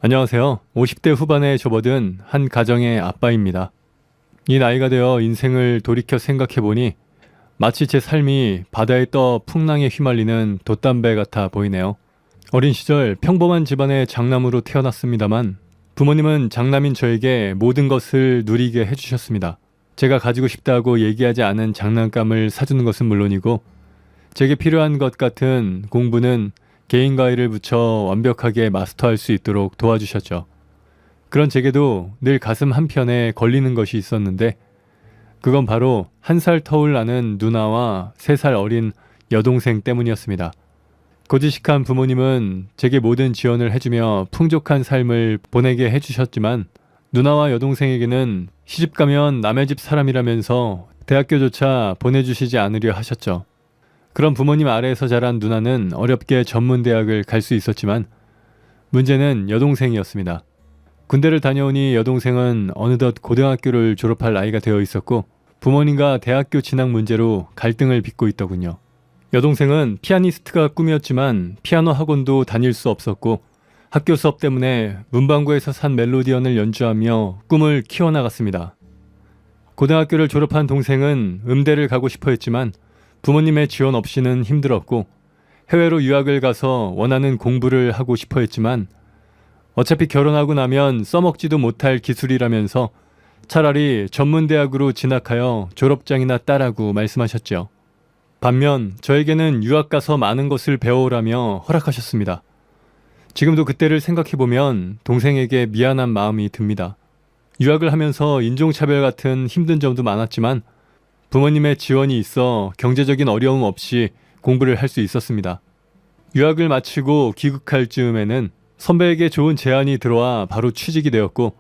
안녕하세요. 50대 후반에 접어든 한 가정의 아빠입니다. 이 나이가 되어 인생을 돌이켜 생각해보니 마치 제 삶이 바다에 떠 풍랑에 휘말리는 돛담배 같아 보이네요. 어린 시절 평범한 집안의 장남으로 태어났습니다만 부모님은 장남인 저에게 모든 것을 누리게 해주셨습니다. 제가 가지고 싶다고 얘기하지 않은 장난감을 사주는 것은 물론이고 제게 필요한 것 같은 공부는 개인과외를 붙여 완벽하게 마스터할 수 있도록 도와주셨죠. 그런 제게도 늘 가슴 한편에 걸리는 것이 있었는데 그건 바로 1살 터울 나는 누나와 3살 어린 여동생 때문이었습니다. 고지식한 부모님은 제게 모든 지원을 해주며 풍족한 삶을 보내게 해주셨지만 누나와 여동생에게는 시집가면 남의 집 사람이라면서 대학교조차 보내주시지 않으려 하셨죠. 그런 부모님 아래에서 자란 누나는 어렵게 전문대학을 갈 수 있었지만 문제는 여동생이었습니다. 군대를 다녀오니 여동생은 어느덧 고등학교를 졸업할 나이가 되어 있었고 부모님과 대학교 진학 문제로 갈등을 빚고 있더군요. 여동생은 피아니스트가 꿈이었지만 피아노 학원도 다닐 수 없었고 학교 수업 때문에 문방구에서 산 멜로디언을 연주하며 꿈을 키워나갔습니다. 고등학교를 졸업한 동생은 음대를 가고 싶어 했지만 부모님의 지원 없이는 힘들었고 해외로 유학을 가서 원하는 공부를 하고 싶어 했지만 어차피 결혼하고 나면 써먹지도 못할 기술이라면서 차라리 전문대학으로 진학하여 졸업장이나 따라고 말씀하셨죠. 반면 저에게는 유학 가서 많은 것을 배워오라며 허락하셨습니다. 지금도 그때를 생각해보면 동생에게 미안한 마음이 듭니다. 유학을 하면서 인종차별 같은 힘든 점도 많았지만 부모님의 지원이 있어 경제적인 어려움 없이 공부를 할 수 있었습니다. 유학을 마치고 귀국할 즈음에는 선배에게 좋은 제안이 들어와 바로 취직이 되었고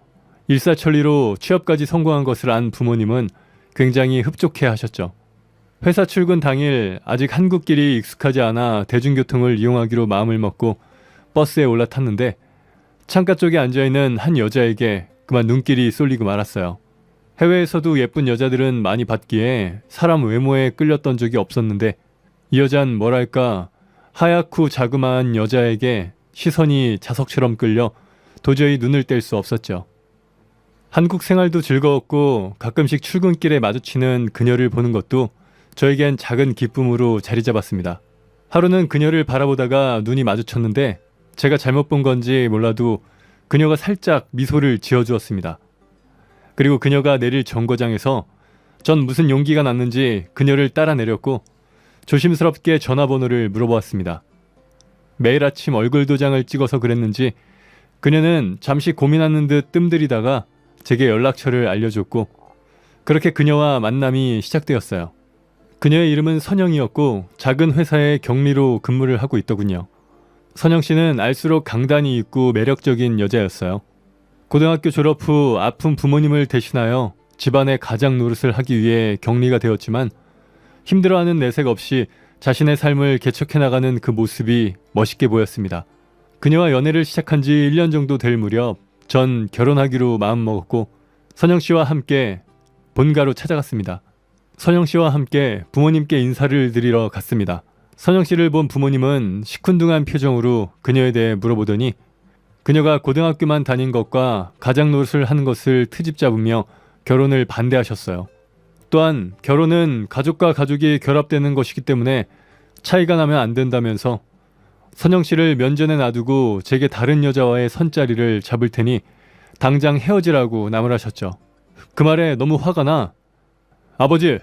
일사천리로 취업까지 성공한 것을 안 부모님은 굉장히 흡족해 하셨죠. 회사 출근 당일 아직 한국길이 익숙하지 않아 대중교통을 이용하기로 마음을 먹고 버스에 올라탔는데 창가 쪽에 앉아있는 한 여자에게 그만 눈길이 쏠리고 말았어요. 해외에서도 예쁜 여자들은 많이 봤기에 사람 외모에 끌렸던 적이 없었는데 이 여잔 뭐랄까 하얗고 자그마한 여자에게 시선이 자석처럼 끌려 도저히 눈을 뗄 수 없었죠. 한국 생활도 즐거웠고 가끔씩 출근길에 마주치는 그녀를 보는 것도 저에겐 작은 기쁨으로 자리 잡았습니다. 하루는 그녀를 바라보다가 눈이 마주쳤는데 제가 잘못 본 건지 몰라도 그녀가 살짝 미소를 지어주었습니다. 그리고 그녀가 내릴 정거장에서 전 무슨 용기가 났는지 그녀를 따라 내렸고 조심스럽게 전화번호를 물어보았습니다. 매일 아침 얼굴 도장을 찍어서 그랬는지 그녀는 잠시 고민하는 듯 뜸들이다가 제게 연락처를 알려줬고 그렇게 그녀와 만남이 시작되었어요. 그녀의 이름은 선영이었고 작은 회사의 경리로 근무를 하고 있더군요. 선영 씨는 알수록 강단이 있고 매력적인 여자였어요. 고등학교 졸업 후 아픈 부모님을 대신하여 집안의 가장 노릇을 하기 위해 격리가 되었지만 힘들어하는 내색 없이 자신의 삶을 개척해 나가는 그 모습이 멋있게 보였습니다. 그녀와 연애를 시작한 지 1년 정도 될 무렵 전 결혼하기로 마음먹었고 선영 씨와 함께 본가로 찾아갔습니다. 선영 씨와 함께 부모님께 인사를 드리러 갔습니다. 선영 씨를 본 부모님은 시큰둥한 표정으로 그녀에 대해 물어보더니 그녀가 고등학교만 다닌 것과 가장 노릇을 하는 것을 트집 잡으며 결혼을 반대하셨어요. 또한 결혼은 가족과 가족이 결합되는 것이기 때문에 차이가 나면 안 된다면서 선영 씨를 면전에 놔두고 제게 다른 여자와의 선자리를 잡을 테니 당장 헤어지라고 나무라셨죠. 그 말에 너무 화가 나 아버지,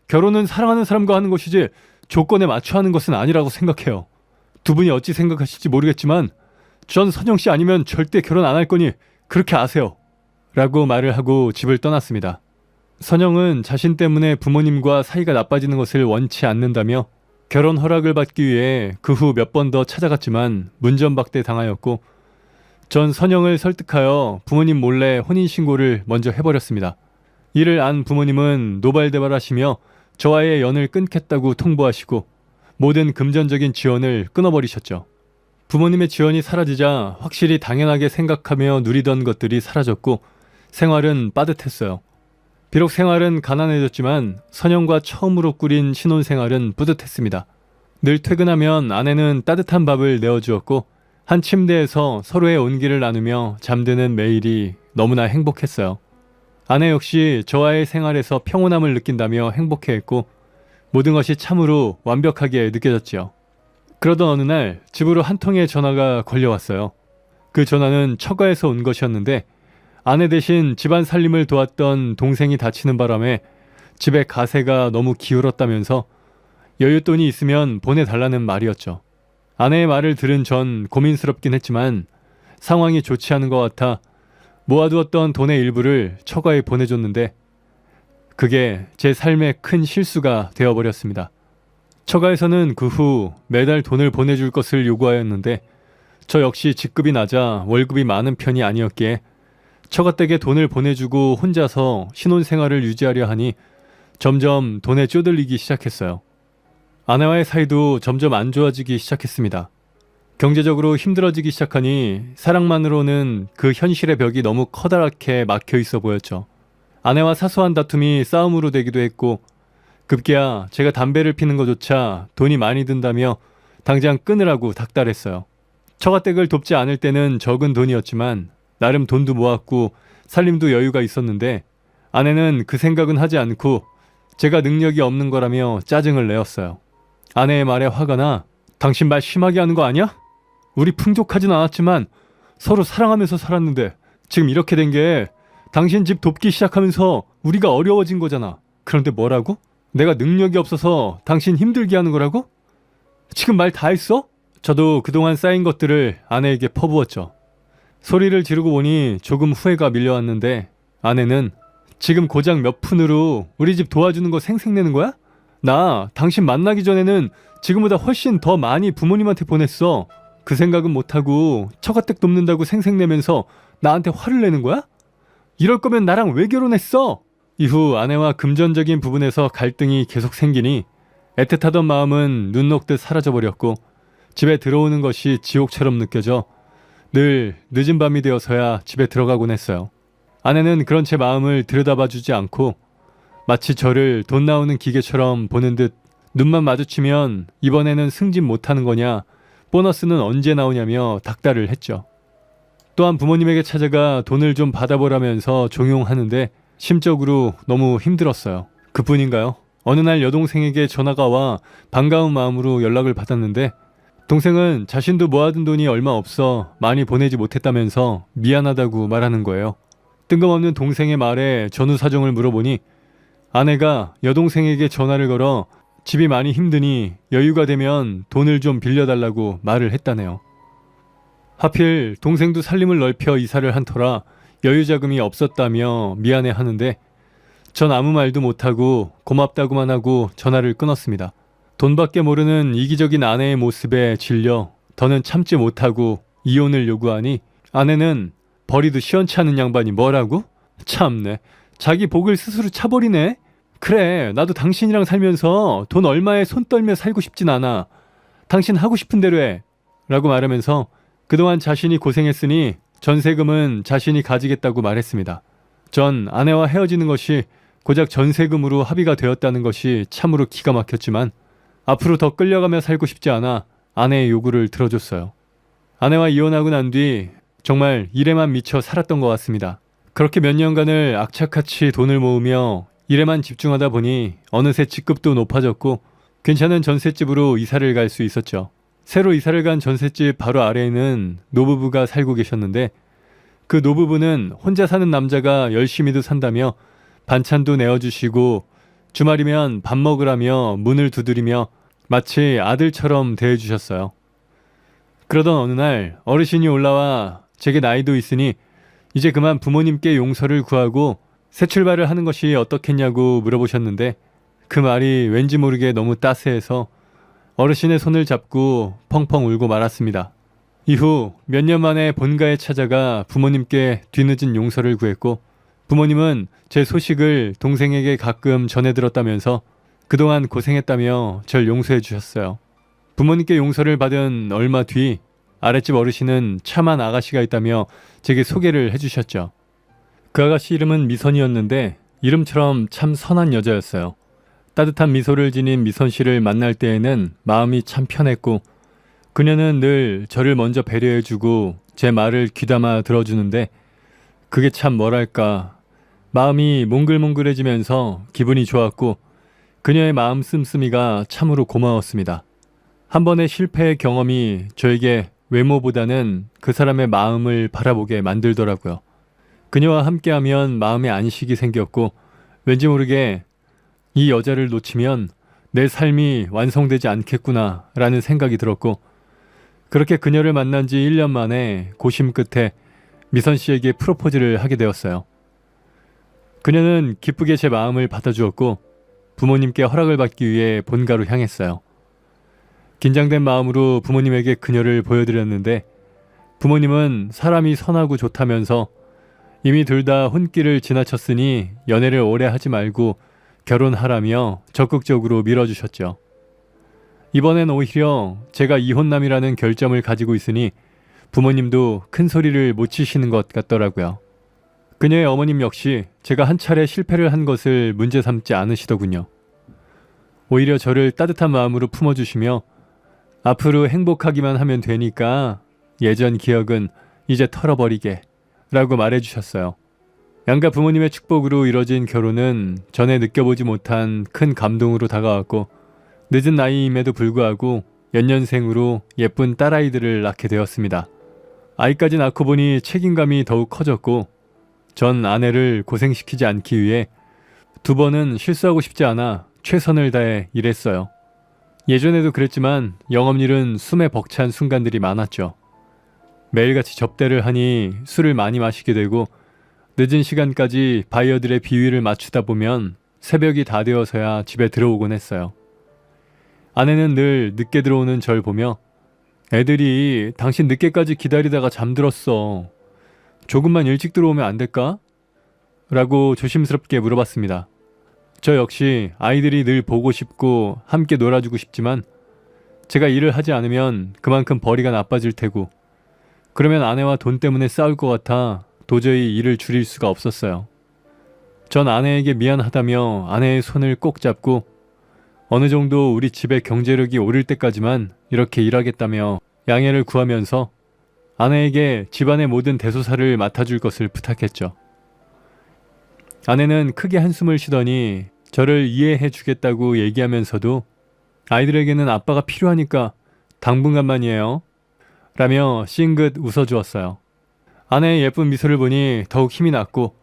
결혼은 사랑하는 사람과 하는 것이지 조건에 맞춰 하는 것은 아니라고 생각해요. 두 분이 어찌 생각하실지 모르겠지만 전 선영 씨 아니면 절대 결혼 안 할 거니 그렇게 아세요. 라고 말을 하고 집을 떠났습니다. 선영은 자신 때문에 부모님과 사이가 나빠지는 것을 원치 않는다며 결혼 허락을 받기 위해 그 후 몇 번 더 찾아갔지만 문전박대 당하였고 전 선영을 설득하여 부모님 몰래 혼인신고를 먼저 해버렸습니다. 이를 안 부모님은 노발대발하시며 저와의 연을 끊겠다고 통보하시고 모든 금전적인 지원을 끊어버리셨죠. 부모님의 지원이 사라지자 확실히 당연하게 생각하며 누리던 것들이 사라졌고 생활은 빠듯했어요. 비록 생활은 가난해졌지만 선영과 처음으로 꾸린 신혼생활은 뿌듯했습니다. 늘 퇴근하면 아내는 따뜻한 밥을 내어주었고 한 침대에서 서로의 온기를 나누며 잠드는 매일이 너무나 행복했어요. 아내 역시 저와의 생활에서 평온함을 느낀다며 행복해했고 모든 것이 참으로 완벽하게 느껴졌지요. 그러던 어느 날 집으로 한 통의 전화가 걸려왔어요. 그 전화는 처가에서 온 것이었는데 아내 대신 집안 살림을 도왔던 동생이 다치는 바람에 집에 가세가 너무 기울었다면서 여윳돈이 있으면 보내달라는 말이었죠. 아내의 말을 들은 전 고민스럽긴 했지만 상황이 좋지 않은 것 같아 모아두었던 돈의 일부를 처가에 보내줬는데 그게 제 삶의 큰 실수가 되어버렸습니다. 처가에서는 그 후 매달 돈을 보내줄 것을 요구하였는데 저 역시 직급이 낮아 월급이 많은 편이 아니었기에 처가댁에 돈을 보내주고 혼자서 신혼생활을 유지하려 하니 점점 돈에 쪼들리기 시작했어요. 아내와의 사이도 점점 안 좋아지기 시작했습니다. 경제적으로 힘들어지기 시작하니 사랑만으로는 그 현실의 벽이 너무 커다랗게 막혀 있어 보였죠. 아내와 사소한 다툼이 싸움으로 되기도 했고 급기야 제가 담배를 피는 것조차 돈이 많이 든다며 당장 끊으라고 닥달했어요. 처가댁을 돕지 않을 때는 적은 돈이었지만 나름 돈도 모았고 살림도 여유가 있었는데 아내는 그 생각은 하지 않고 제가 능력이 없는 거라며 짜증을 내었어요. 아내의 말에 화가 나 당신 말 심하게 하는 거 아니야? 우리 풍족하진 않았지만 서로 사랑하면서 살았는데 지금 이렇게 된 게 당신 집 돕기 시작하면서 우리가 어려워진 거잖아. 그런데 뭐라고? 내가 능력이 없어서 당신 힘들게 하는 거라고? 지금 말 다 했어? 저도 그동안 쌓인 것들을 아내에게 퍼부었죠. 소리를 지르고 보니 조금 후회가 밀려왔는데 아내는 지금 고작 몇 푼으로 우리 집 도와주는 거 생색내는 거야? 나 당신 만나기 전에는 지금보다 훨씬 더 많이 부모님한테 보냈어. 그 생각은 못하고 처가댁 돕는다고 생색내면서 나한테 화를 내는 거야? 이럴 거면 나랑 왜 결혼했어? 이후 아내와 금전적인 부분에서 갈등이 계속 생기니 애틋하던 마음은 눈 녹듯 사라져버렸고 집에 들어오는 것이 지옥처럼 느껴져 늘 늦은 밤이 되어서야 집에 들어가곤 했어요. 아내는 그런 제 마음을 들여다봐주지 않고 마치 저를 돈 나오는 기계처럼 보는 듯 눈만 마주치면 이번에는 승진 못하는 거냐, 보너스는 언제 나오냐며 닥달을 했죠. 또한 부모님에게 찾아가 돈을 좀 받아보라면서 종용하는데 심적으로 너무 힘들었어요. 그뿐인가요? 어느 날 여동생에게 전화가 와 반가운 마음으로 연락을 받았는데 동생은 자신도 모아둔 돈이 얼마 없어 많이 보내지 못했다면서 미안하다고 말하는 거예요. 뜬금없는 동생의 말에 전후 사정을 물어보니 아내가 여동생에게 전화를 걸어 집이 많이 힘드니 여유가 되면 돈을 좀 빌려달라고 말을 했다네요. 하필 동생도 살림을 넓혀 이사를 한 터라 여유 자금이 없었다며 미안해 하는데 전 아무 말도 못하고 고맙다고만 하고 전화를 끊었습니다. 돈밖에 모르는 이기적인 아내의 모습에 질려 더는 참지 못하고 이혼을 요구하니 아내는 버리도 시원치 않은 양반이 뭐라고? 참네. 자기 복을 스스로 차버리네. 그래, 나도 당신이랑 살면서 돈 얼마에 손 떨며 살고 싶진 않아. 당신 하고 싶은 대로 해. 라고 말하면서 그동안 자신이 고생했으니 전세금은 자신이 가지겠다고 말했습니다. 전 아내와 헤어지는 것이 고작 전세금으로 합의가 되었다는 것이 참으로 기가 막혔지만 앞으로 더 끌려가며 살고 싶지 않아 아내의 요구를 들어줬어요. 아내와 이혼하고 난 뒤 정말 일에만 미쳐 살았던 것 같습니다. 그렇게 몇 년간을 악착같이 돈을 모으며 일에만 집중하다 보니 어느새 직급도 높아졌고 괜찮은 전셋집으로 이사를 갈 수 있었죠. 새로 이사를 간 전셋집 바로 아래에는 노부부가 살고 계셨는데 그 노부부는 혼자 사는 남자가 열심히도 산다며 반찬도 내어주시고 주말이면 밥 먹으라며 문을 두드리며 마치 아들처럼 대해주셨어요. 그러던 어느 날 어르신이 올라와 제게 나이도 있으니 이제 그만 부모님께 용서를 구하고 새 출발을 하는 것이 어떻겠냐고 물어보셨는데 그 말이 왠지 모르게 너무 따스해서 어르신의 손을 잡고 펑펑 울고 말았습니다. 이후 몇 년 만에 본가에 찾아가 부모님께 뒤늦은 용서를 구했고 부모님은 제 소식을 동생에게 가끔 전해들었다면서 그동안 고생했다며 절 용서해 주셨어요. 부모님께 용서를 받은 얼마 뒤 아랫집 어르신은 참한 아가씨가 있다며 제게 소개를 해주셨죠. 그 아가씨 이름은 미선이었는데 이름처럼 참 선한 여자였어요. 따뜻한 미소를 지닌 미선 씨를 만날 때에는 마음이 참 편했고 그녀는 늘 저를 먼저 배려해주고 제 말을 귀담아 들어주는데 그게 참 뭐랄까 마음이 몽글몽글해지면서 기분이 좋았고 그녀의 마음 씀씀이가 참으로 고마웠습니다. 한 번의 실패의 경험이 저에게 외모보다는 그 사람의 마음을 바라보게 만들더라고요. 그녀와 함께하면 마음의 안식이 생겼고 왠지 모르게 이 여자를 놓치면 내 삶이 완성되지 않겠구나 라는 생각이 들었고 그렇게 그녀를 만난 지 1년 만에 고심 끝에 미선 씨에게 프로포즈를 하게 되었어요. 그녀는 기쁘게 제 마음을 받아주었고 부모님께 허락을 받기 위해 본가로 향했어요. 긴장된 마음으로 부모님에게 그녀를 보여드렸는데 부모님은 사람이 선하고 좋다면서 이미 둘 다 혼기를 지나쳤으니 연애를 오래 하지 말고 결혼하라며 적극적으로 밀어주셨죠. 이번엔 오히려 제가 이혼남이라는 결점을 가지고 있으니 부모님도 큰 소리를 못 치시는 것 같더라고요. 그녀의 어머님 역시 제가 한 차례 실패를 한 것을 문제 삼지 않으시더군요. 오히려 저를 따뜻한 마음으로 품어주시며 앞으로 행복하기만 하면 되니까 예전 기억은 이제 털어버리게 라고 말해주셨어요. 양가 부모님의 축복으로 이뤄진 결혼은 전에 느껴보지 못한 큰 감동으로 다가왔고 늦은 나이임에도 불구하고 연년생으로 예쁜 딸아이들을 낳게 되었습니다. 아이까지 낳고 보니 책임감이 더욱 커졌고 전 아내를 고생시키지 않기 위해 2번은 실수하고 싶지 않아 최선을 다해 일했어요. 예전에도 그랬지만 영업일은 숨에 벅찬 순간들이 많았죠. 매일같이 접대를 하니 술을 많이 마시게 되고 늦은 시간까지 바이어들의 비위를 맞추다 보면 새벽이 다 되어서야 집에 들어오곤 했어요. 아내는 늘 늦게 들어오는 절 보며 애들이 당신 늦게까지 기다리다가 잠들었어. 조금만 일찍 들어오면 안 될까? 라고 조심스럽게 물어봤습니다. 저 역시 아이들이 늘 보고 싶고 함께 놀아주고 싶지만 제가 일을 하지 않으면 그만큼 벌이가 나빠질 테고 그러면 아내와 돈 때문에 싸울 것 같아 도저히 일을 줄일 수가 없었어요. 전 아내에게 미안하다며 아내의 손을 꼭 잡고 어느 정도 우리 집의 경제력이 오를 때까지만 이렇게 일하겠다며 양해를 구하면서 아내에게 집안의 모든 대소사를 맡아줄 것을 부탁했죠. 아내는 크게 한숨을 쉬더니 저를 이해해 주겠다고 얘기하면서도 아이들에게는 아빠가 필요하니까 당분간만이에요 라며 싱긋 웃어주었어요. 아내의 예쁜 미소를 보니 더욱 힘이 났고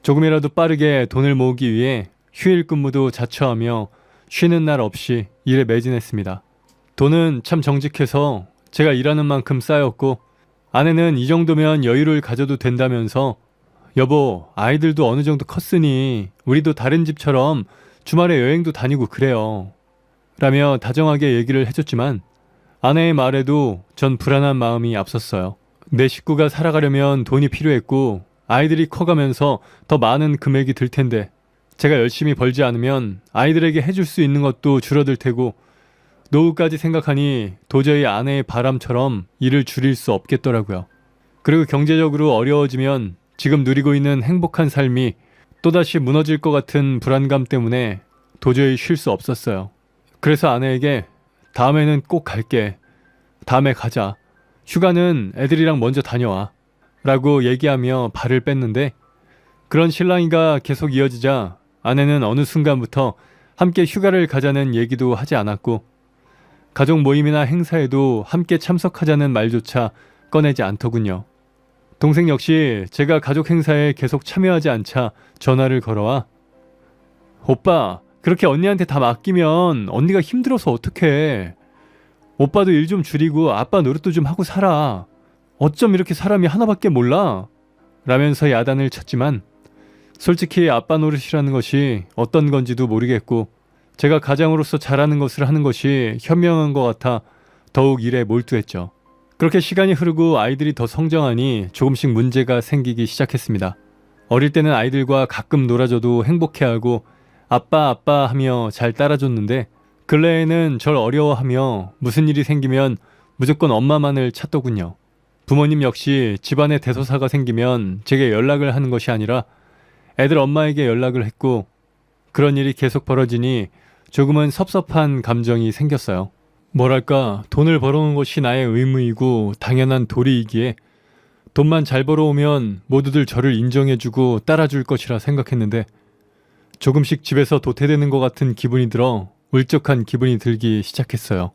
조금이라도 빠르게 돈을 모으기 위해 휴일 근무도 자처하며 쉬는 날 없이 일에 매진했습니다. 돈은 참 정직해서 제가 일하는 만큼 쌓였고 아내는 이 정도면 여유를 가져도 된다면서 여보, 아이들도 어느 정도 컸으니 우리도 다른 집처럼 주말에 여행도 다니고 그래요 라며 다정하게 얘기를 해줬지만 아내의 말에도 전 불안한 마음이 앞섰어요. 내 식구가 살아가려면 돈이 필요했고 아이들이 커가면서 더 많은 금액이 들 텐데 제가 열심히 벌지 않으면 아이들에게 해줄 수 있는 것도 줄어들 테고 노후까지 생각하니 도저히 아내의 바람처럼 일을 줄일 수 없겠더라고요. 그리고 경제적으로 어려워지면 지금 누리고 있는 행복한 삶이 또다시 무너질 것 같은 불안감 때문에 도저히 쉴 수 없었어요. 그래서 아내에게 다음에는 꼭 갈게. 다음에 가자. 휴가는 애들이랑 먼저 다녀와. 라고 얘기하며 발을 뺐는데 그런 실랑이가 계속 이어지자 아내는 어느 순간부터 함께 휴가를 가자는 얘기도 하지 않았고 가족 모임이나 행사에도 함께 참석하자는 말조차 꺼내지 않더군요. 동생 역시 제가 가족 행사에 계속 참여하지 않자 전화를 걸어와 오빠, 그렇게 언니한테 다 맡기면 언니가 힘들어서 어떡해. 오빠도 일 좀 줄이고 아빠 노릇도 좀 하고 살아. 어쩜 이렇게 사람이 하나밖에 몰라? 라면서 야단을 쳤지만 솔직히 아빠 노릇이라는 것이 어떤 건지도 모르겠고 제가 가장으로서 잘하는 것을 하는 것이 현명한 것 같아 더욱 일에 몰두했죠. 그렇게 시간이 흐르고 아이들이 더 성장하니 조금씩 문제가 생기기 시작했습니다. 어릴 때는 아이들과 가끔 놀아줘도 행복해하고 아빠 아빠 하며 잘 따라줬는데 근래에는 절 어려워하며 무슨 일이 생기면 무조건 엄마만을 찾더군요. 부모님 역시 집안에 대소사가 생기면 제게 연락을 하는 것이 아니라 애들 엄마에게 연락을 했고 그런 일이 계속 벌어지니 조금은 섭섭한 감정이 생겼어요. 뭐랄까, 돈을 벌어오는 것이 나의 의무이고 당연한 도리이기에 돈만 잘 벌어오면 모두들 저를 인정해주고 따라줄 것이라 생각했는데 조금씩 집에서 도태되는 것 같은 기분이 들어 울적한 기분이 들기 시작했어요.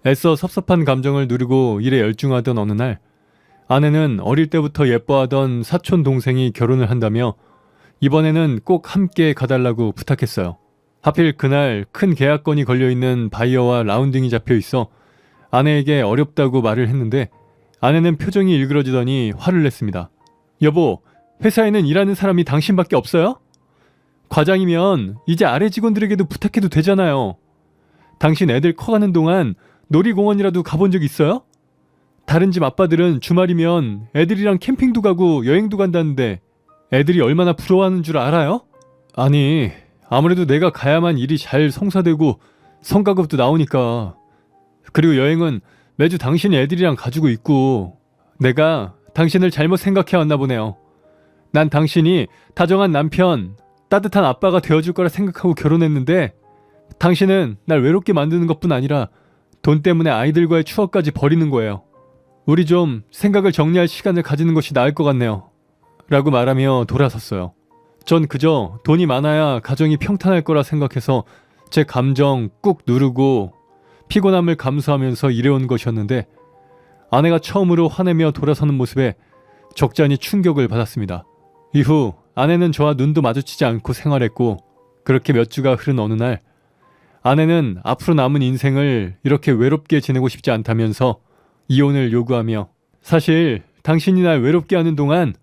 애써 섭섭한 감정을 누르고 일에 열중하던 어느 날 아내는 어릴 때부터 예뻐하던 사촌 동생이 결혼을 한다며 이번에는 꼭 함께 가달라고 부탁했어요. 하필 그날 큰 계약건이 걸려있는 바이어와 라운딩이 잡혀있어 아내에게 어렵다고 말을 했는데 아내는 표정이 일그러지더니 화를 냈습니다. 여보, 회사에는 일하는 사람이 당신밖에 없어요? 과장이면 이제 아래 직원들에게도 부탁해도 되잖아요. 당신 애들 커가는 동안 놀이공원이라도 가본 적 있어요? 다른 집 아빠들은 주말이면 애들이랑 캠핑도 가고 여행도 간다는데 애들이 얼마나 부러워하는 줄 알아요? 아니, 아무래도 내가 가야만 일이 잘 성사되고 성과급도 나오니까. 그리고 여행은 매주 당신이 애들이랑 가지고 있고 내가 당신을 잘못 생각해왔나 보네요. 난 당신이 다정한 남편, 따뜻한 아빠가 되어줄 거라 생각하고 결혼했는데 당신은 날 외롭게 만드는 것뿐 아니라 돈 때문에 아이들과의 추억까지 버리는 거예요. 우리 좀 생각을 정리할 시간을 가지는 것이 나을 것 같네요. 라고 말하며 돌아섰어요. 전 그저 돈이 많아야 가정이 평탄할 거라 생각해서 제 감정 꾹 누르고 피곤함을 감수하면서 일해온 것이었는데 아내가 처음으로 화내며 돌아서는 모습에 적잖이 충격을 받았습니다. 이후 아내는 저와 눈도 마주치지 않고 생활했고 그렇게 몇 주가 흐른 어느 날 아내는 앞으로 남은 인생을 이렇게 외롭게 지내고 싶지 않다면서 이혼을 요구하며 사실 당신이 날 외롭게 하는 동안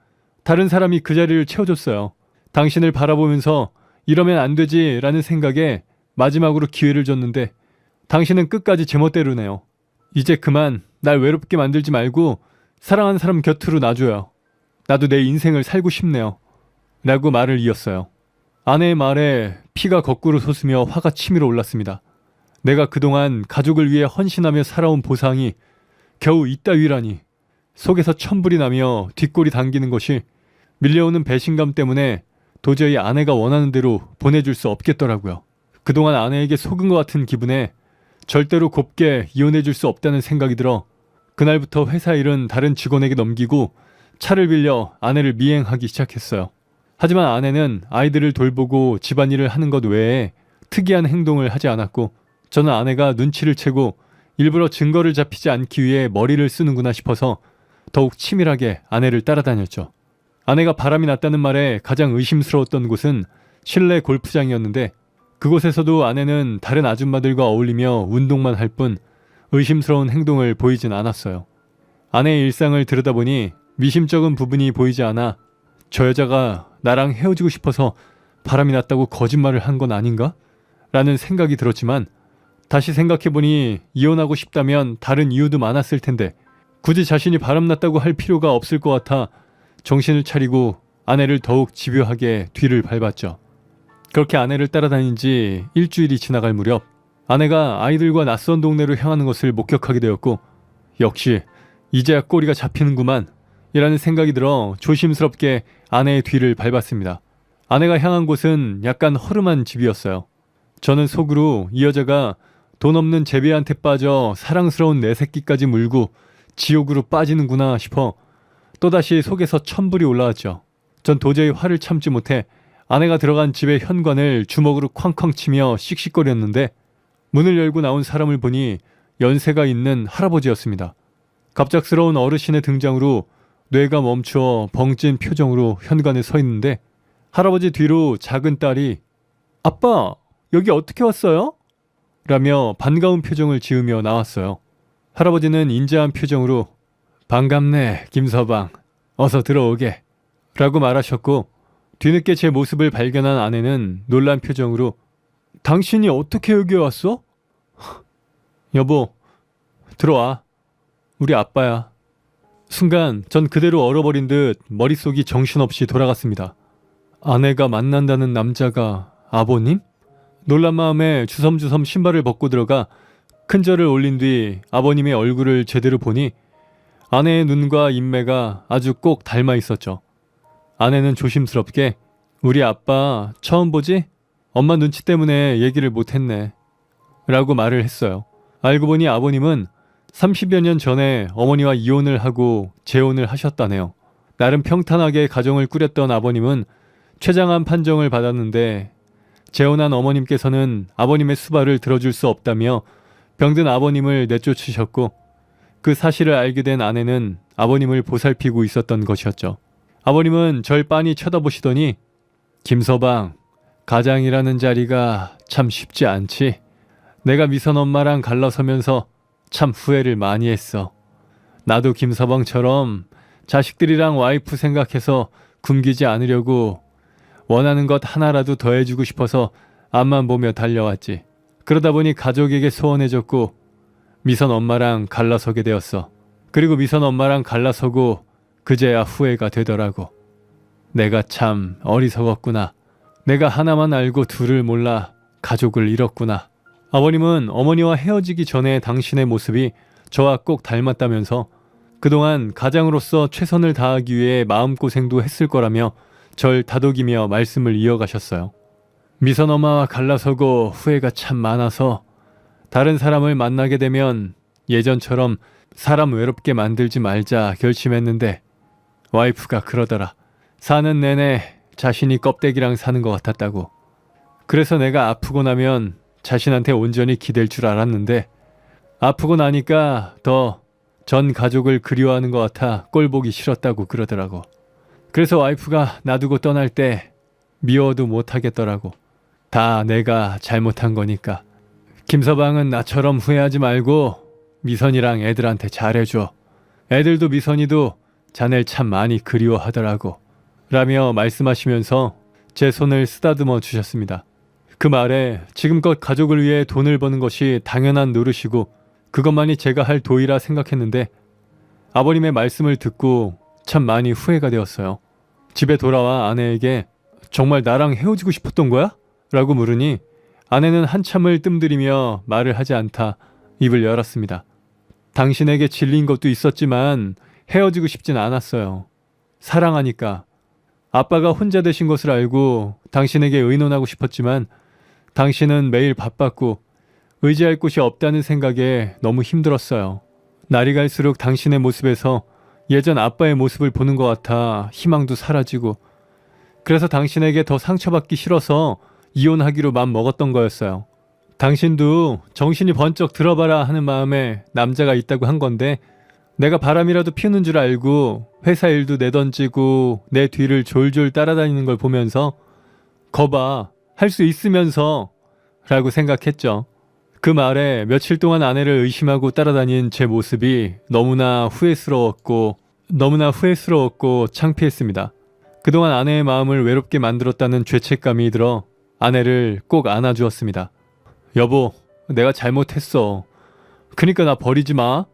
다른 사람이 그 자리를 채워줬어요. 당신을 바라보면서 이러면 안 되지 라는 생각에 마지막으로 기회를 줬는데 당신은 끝까지 제멋대로네요. 이제 그만 날 외롭게 만들지 말고 사랑하는 사람 곁으로 놔줘요. 나도 내 인생을 살고 싶네요. 라고 말을 이었어요. 아내의 말에 피가 거꾸로 솟으며 화가 치밀어 올랐습니다. 내가 그동안 가족을 위해 헌신하며 살아온 보상이 겨우 이따위라니. 속에서 천불이 나며 뒷골이 당기는 것이 밀려오는 배신감 때문에 도저히 아내가 원하는 대로 보내줄 수 없겠더라고요. 그동안 아내에게 속은 것 같은 기분에 절대로 곱게 이혼해줄 수 없다는 생각이 들어 그날부터 회사 일은 다른 직원에게 넘기고 차를 빌려 아내를 미행하기 시작했어요. 하지만 아내는 아이들을 돌보고 집안일을 하는 것 외에 특이한 행동을 하지 않았고 저는 아내가 눈치를 채고 일부러 증거를 잡히지 않기 위해 머리를 쓰는구나 싶어서 더욱 치밀하게 아내를 따라다녔죠. 아내가 바람이 났다는 말에 가장 의심스러웠던 곳은 실내 골프장이었는데 그곳에서도 아내는 다른 아줌마들과 어울리며 운동만 할 뿐 의심스러운 행동을 보이진 않았어요. 아내의 일상을 들여다보니 미심쩍은 부분이 보이지 않아 저 여자가 나랑 헤어지고 싶어서 바람이 났다고 거짓말을 한 건 아닌가? 라는 생각이 들었지만 다시 생각해보니 이혼하고 싶다면 다른 이유도 많았을 텐데 굳이 자신이 바람났다고 할 필요가 없을 것 같아 정신을 차리고 아내를 더욱 집요하게 뒤를 밟았죠. 그렇게 아내를 따라다닌 지 일주일이 지나갈 무렵 아내가 아이들과 낯선 동네로 향하는 것을 목격하게 되었고 역시 이제야 꼬리가 잡히는구만 이라는 생각이 들어 조심스럽게 아내의 뒤를 밟았습니다. 아내가 향한 곳은 약간 허름한 집이었어요. 저는 속으로 이 여자가 돈 없는 제비한테 빠져 사랑스러운 내 새끼까지 물고 지옥으로 빠지는구나 싶어 또다시 속에서 천불이 올라왔죠. 전 도저히 화를 참지 못해 아내가 들어간 집의 현관을 주먹으로 쾅쾅 치며 씩씩거렸는데 문을 열고 나온 사람을 보니 연세가 있는 할아버지였습니다. 갑작스러운 어르신의 등장으로 뇌가 멈추어 벙찐 표정으로 현관에 서 있는데 할아버지 뒤로 작은 딸이 아빠, 여기 어떻게 왔어요? 라며 반가운 표정을 지으며 나왔어요. 할아버지는 인자한 표정으로 반갑네, 김서방. 어서 들어오게. 라고 말하셨고 뒤늦게 제 모습을 발견한 아내는 놀란 표정으로 당신이 어떻게 여기 왔어? 여보, 들어와. 우리 아빠야. 순간 전 그대로 얼어버린 듯 머릿속이 정신없이 돌아갔습니다. 아내가 만난다는 남자가 아버님? 놀란 마음에 주섬주섬 신발을 벗고 들어가 큰절을 올린 뒤 아버님의 얼굴을 제대로 보니 아내의 눈과 인매가 아주 꼭 닮아 있었죠. 아내는 조심스럽게 우리 아빠 처음 보지? 엄마 눈치 때문에 얘기를 못했네. 라고 말을 했어요. 알고 보니 아버님은 30여 년 전에 어머니와 이혼을 하고 재혼을 하셨다네요. 나름 평탄하게 가정을 꾸렸던 아버님은 최장한 판정을 받았는데 재혼한 어머님께서는 아버님의 수발을 들어줄 수 없다며 병든 아버님을 내쫓으셨고 그 사실을 알게 된 아내는 아버님을 보살피고 있었던 것이었죠. 아버님은 절 빤히 쳐다보시더니 김서방, 가장이라는 자리가 참 쉽지 않지. 내가 미선 엄마랑 갈라서면서 참 후회를 많이 했어. 나도 김서방처럼 자식들이랑 와이프 생각해서 굶기지 않으려고 원하는 것 하나라도 더 해주고 싶어서 앞만 보며 달려왔지. 그러다 보니 가족에게 소원해졌고 미선 엄마랑 갈라서게 되었어. 그리고 미선 엄마랑 갈라서고 그제야 후회가 되더라고. 내가 참 어리석었구나. 내가 하나만 알고 둘을 몰라 가족을 잃었구나. 아버님은 어머니와 헤어지기 전에 당신의 모습이 저와 꼭 닮았다면서 그동안 가장으로서 최선을 다하기 위해 마음고생도 했을 거라며 절 다독이며 말씀을 이어가셨어요. 미선 엄마와 갈라서고 후회가 참 많아서 다른 사람을 만나게 되면 예전처럼 사람 외롭게 만들지 말자 결심했는데 와이프가 그러더라. 사는 내내 자신이 껍데기랑 사는 것 같았다고. 그래서 내가 아프고 나면 자신한테 온전히 기댈 줄 알았는데 아프고 나니까 더 전 가족을 그리워하는 것 같아 꼴보기 싫었다고 그러더라고. 그래서 와이프가 놔두고 떠날 때 미워도 못하겠더라고. 다 내가 잘못한 거니까. 김서방은 나처럼 후회하지 말고 미선이랑 애들한테 잘해줘. 애들도 미선이도 자넬 참 많이 그리워하더라고. 라며 말씀하시면서 제 손을 쓰다듬어 주셨습니다. 그 말에 지금껏 가족을 위해 돈을 버는 것이 당연한 노릇이고 그것만이 제가 할 도리라 생각했는데 아버님의 말씀을 듣고 참 많이 후회가 되었어요. 집에 돌아와 아내에게 정말 나랑 헤어지고 싶었던 거야? 라고 물으니 아내는 한참을 뜸들이며 말을 하지 않다 입을 열었습니다. 당신에게 질린 것도 있었지만 헤어지고 싶진 않았어요. 사랑하니까. 아빠가 혼자 되신 것을 알고 당신에게 의논하고 싶었지만 당신은 매일 바빴고 의지할 곳이 없다는 생각에 너무 힘들었어요. 날이 갈수록 당신의 모습에서 예전 아빠의 모습을 보는 것 같아 희망도 사라지고 그래서 당신에게 더 상처받기 싫어서 이혼하기로 맘 먹었던 거였어요. 당신도 정신이 번쩍 들어봐라 하는 마음에 남자가 있다고 한 건데 내가 바람이라도 피우는 줄 알고 회사 일도 내던지고 내 뒤를 졸졸 따라다니는 걸 보면서 거봐, 할 수 있으면서 라고 생각했죠. 그 말에 며칠 동안 아내를 의심하고 따라다닌 제 모습이 너무나 후회스러웠고 창피했습니다. 그동안 아내의 마음을 외롭게 만들었다는 죄책감이 들어 아내를 꼭 안아주었습니다. 여보, 내가 잘못했어. 그러니까 나 버리지 마.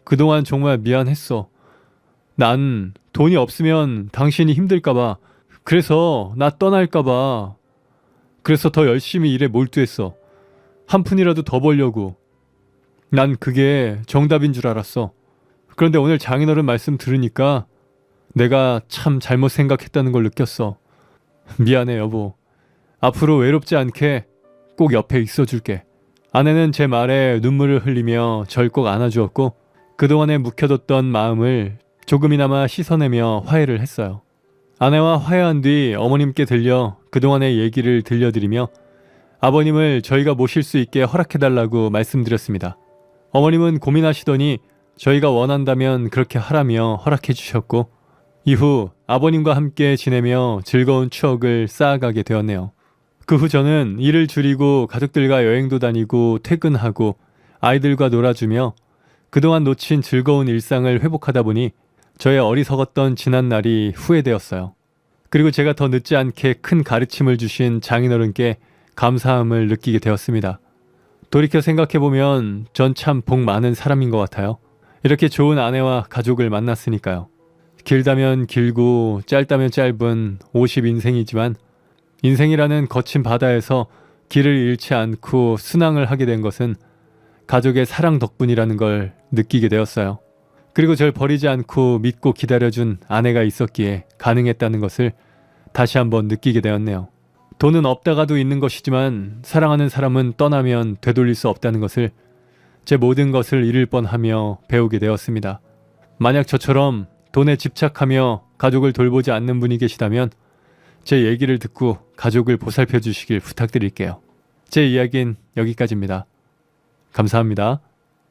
그동안 정말 미안했어. 난 돈이 없으면 당신이 힘들까봐. 그래서 나 떠날까봐. 그래서 더 열심히 일에 몰두했어. 한 푼이라도 더 벌려고. 난 그게 정답인 줄 알았어. 그런데 오늘 장인어른 말씀 들으니까 내가 참 잘못 생각했다는 걸 느꼈어. 미안해 여보. 앞으로 외롭지 않게 꼭 옆에 있어줄게. 아내는 제 말에 눈물을 흘리며 절 꼭 안아주었고 그동안에 묵혀뒀던 마음을 조금이나마 씻어내며 화해를 했어요. 아내와 화해한 뒤 어머님께 들려 그동안의 얘기를 들려드리며 아버님을 저희가 모실 수 있게 허락해달라고 말씀드렸습니다. 어머님은 고민하시더니 저희가 원한다면 그렇게 하라며 허락해 주셨고 이후 아버님과 함께 지내며 즐거운 추억을 쌓아가게 되었네요. 그 후 저는 일을 줄이고 가족들과 여행도 다니고 퇴근하고 아이들과 놀아주며 그동안 놓친 즐거운 일상을 회복하다 보니 저의 어리석었던 지난날이 후회되었어요. 그리고 제가 더 늦지 않게 큰 가르침을 주신 장인어른께 감사함을 느끼게 되었습니다. 돌이켜 생각해보면 전 참 복 많은 사람인 것 같아요. 이렇게 좋은 아내와 가족을 만났으니까요. 길다면 길고 짧다면 짧은 50인생이지만 인생이라는 거친 바다에서 길을 잃지 않고 순항을 하게 된 것은 가족의 사랑 덕분이라는 걸 느끼게 되었어요. 그리고 절 버리지 않고 믿고 기다려준 아내가 있었기에 가능했다는 것을 다시 한번 느끼게 되었네요. 돈은 없다가도 있는 것이지만 사랑하는 사람은 떠나면 되돌릴 수 없다는 것을 제 모든 것을 잃을 뻔하며 배우게 되었습니다. 만약 저처럼 돈에 집착하며 가족을 돌보지 않는 분이 계시다면 제 얘기를 듣고 가족을 보살펴 주시길 부탁드릴게요. 제 이야기는 여기까지입니다. 감사합니다.